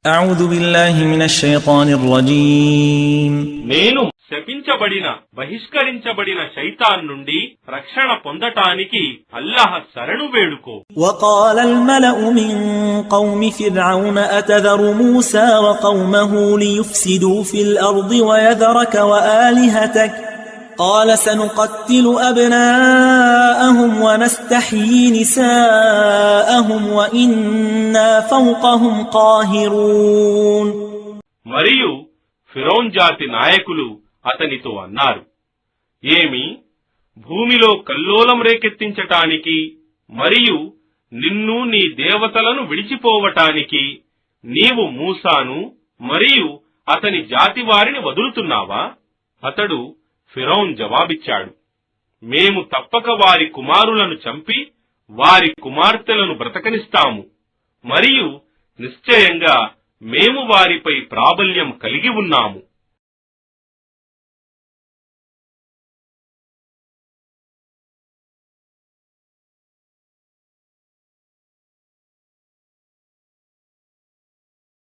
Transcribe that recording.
أعوذ بالله من الشيطان الرجيم నేను శపించబడిన బహిష్కరించబడిన శైతాన్ నుండి రక్షణ పొందటానికి అల్లాహ్ శరణు వేడుకో. وقال الملأ من قوم فرعون أتذر موسى وقومه ليفسدوا في الأرض ويذرك وآلهتك قال سنقتل أبناءهم ونستحيي نساءهم وإنا فوقهم قاهرون. మరియు ఫిరౌన్ జాతి నాయకులు అతనితో అన్నారు, ఏమి భూమిలో కల్లోలం రేకెత్తించటానికి మరియు నిన్ను నీ దేవతలను విడిచిపోవటానికి నీవు మూసాను మరియు అతని జాతి వారిని వదులుతున్నావా? అతడు ఫిరౌన్ జవాబిచ్చాడు, మేము తప్పక వారి కుమారులను చంపి వారి కుమార్తెలను బ్రతకనిస్తాము మరియు నిశ్చయంగా మేము వారిపై ప్రాబల్యం కలిగి ఉన్నాము.